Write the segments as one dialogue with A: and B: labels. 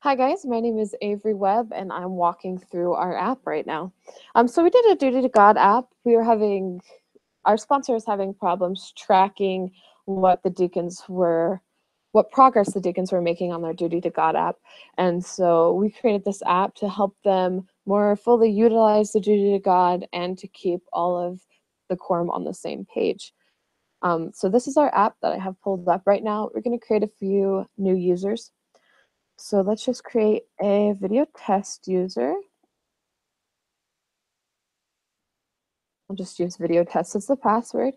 A: Hi guys, my name is Avery Webb and I'm walking through our app right now. So we did a Duty to God app. Our sponsor is having problems tracking what progress the deacons were making on their Duty to God app. And so we created this app to help them more fully utilize the Duty to God and to keep all of the quorum on the same page. So this is our app that I have pulled up right now. We're going to create a few new users. So let's just create a video test user. I'll just use video test as the password.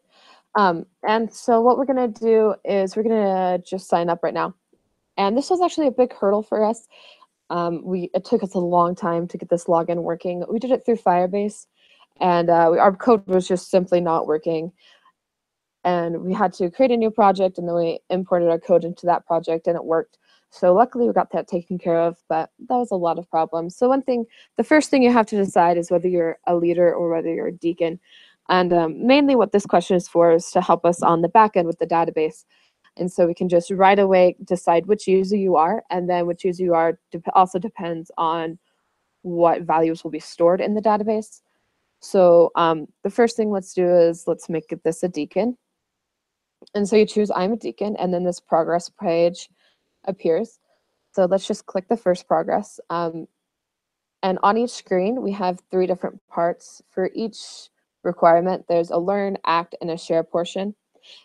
A: And so what we're going to do is we're going to just sign up right now. And this was actually a big hurdle for us. It took us a long time to get this login working. We did it through Firebase, and our code was just simply not working. And we had to create a new project, and then we imported our code into that project, and it worked. So luckily we got that taken care of, but that was a lot of problems. So the first thing you have to decide is whether you're a leader or whether you're a deacon. And mainly what this question is for is to help us on the back end with the database. And so we can just right away decide which user you are, and then which user you are also depends on what values will be stored in the database. So the first thing let's do is let's make this a deacon. And so you choose I'm a deacon, and then this progress page appears. So let's just click the first progress. And on each screen, we have 3 different parts. For each requirement, there's a learn, act, and a share portion.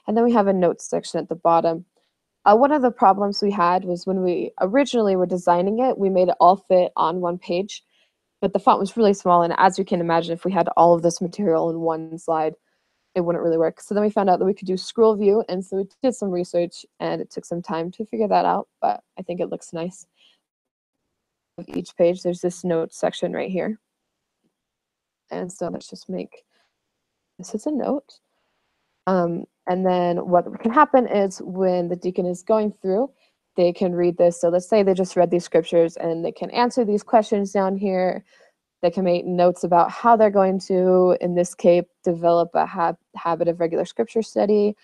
A: And then we have a notes section at the bottom. One of the problems we had was when we originally were designing it, we made it all fit on one page, but the font was really small. And as you can imagine, if we had all of this material in one slide, it wouldn't really work. So then we found out that we could do scroll view. And so we did some research and it took some time to figure that out, but I think it looks nice. Of each page, there's this notes section right here. And so let's just make this as a note. And then what can happen is when the deacon is going through, they can read this. So let's say they just read these scriptures and they can answer these questions down here. They can make notes about how they're going to, in this case, develop a habit of regular scripture study.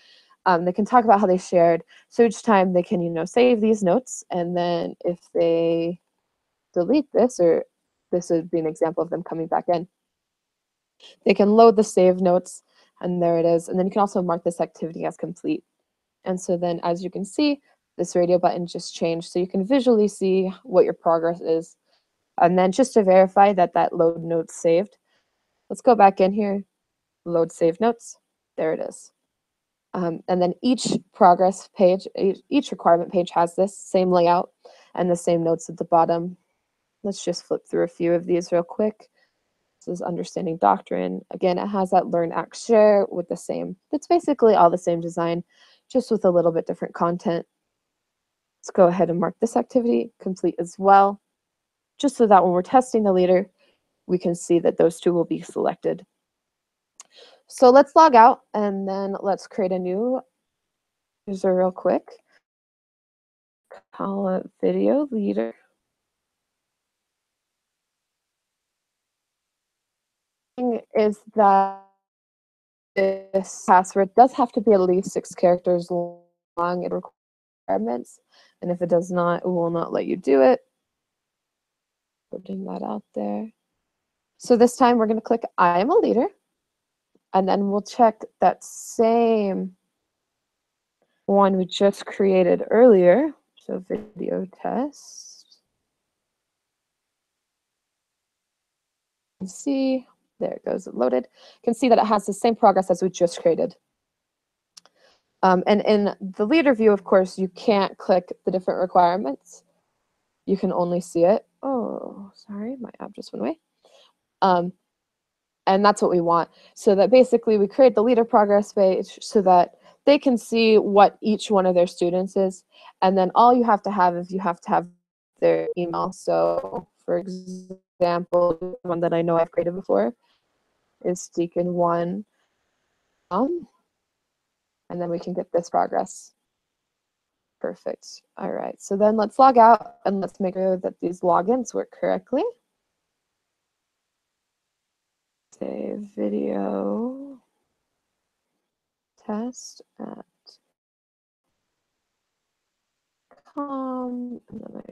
A: They can talk about how they shared. So each time they can, save these notes. And then if they delete this, or this would be an example of them coming back in, they can load the save notes, and there it is. And then you can also mark this activity as complete. And so then, as you can see, this radio button just changed. So you can visually see what your progress is. And then just to verify that that load notes saved, let's go back in here, load save notes. There it is. And then each progress page, each requirement page has this same layout and the same notes at the bottom. Let's just flip through a few of these real quick. This is understanding doctrine. Again, it has that learn, act, share with it's basically all the same design, just with a little bit different content. Let's go ahead and mark this activity complete as well, just so that when we're testing the leader, we can see that those 2 will be selected. So let's log out and then let's create a new user real quick. Call it video leader. Is that this password does have to be at least 6 characters long in requirements, and if it does not, it will not let you do it. Putting that out there. So this time we're going to click I am a leader, and then we'll check that same one we just created earlier. So video test. See, there it goes, loaded. You can see that it has the same progress as we just created. And in the leader view, of course, you can't click the different requirements. You can only see it. Oh, sorry, my app just went away. And that's what we want. So that basically we create the leader progress page so that they can see what each one of their students is. And then all you have to have is you have to have their email. So for example, one that I know I've created before is deacon1. And then we can get this progress. Perfect. All right. So then let's log out and let's make sure that these logins work correctly. Save video test at com, and then I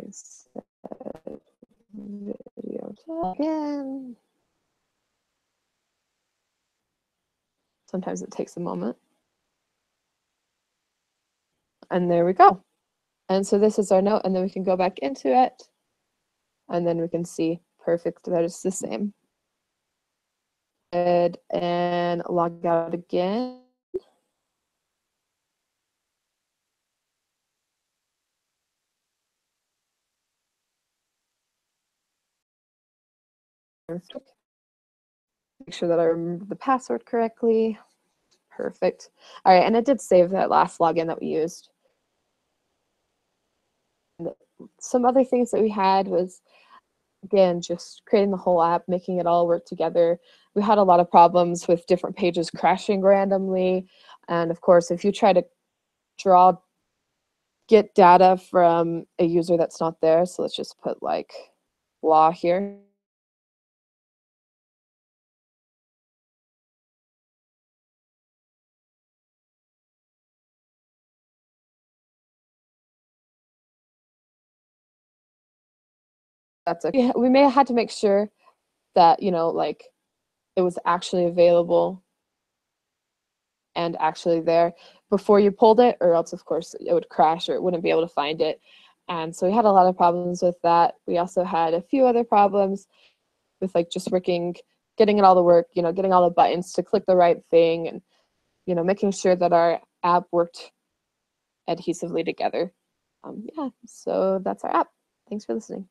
A: Video again. Sometimes it takes a moment. And there we go. And so this is our note, and then we can go back into it, and then we can see perfect that it's the same. Good, and log out again. Make sure that I remember the password correctly. Perfect. All right, and it did save that last login that we used. Some other things that we had was, again, just creating the whole app, making it all work together. We had a lot of problems with different pages crashing randomly. And of course, if you try to get data from a user that's not there, so let's just put like law here. That's okay. We may have had to make sure that, you know, like it was actually available and actually there before you pulled it, or else of course it would crash or it wouldn't be able to find it. And so we had a lot of problems with that. We also had a few other problems with like just getting it all to work, you know, getting all the buttons to click the right thing, and, you know, making sure that our app worked adhesively together. Yeah, so that's our app. Thanks for listening.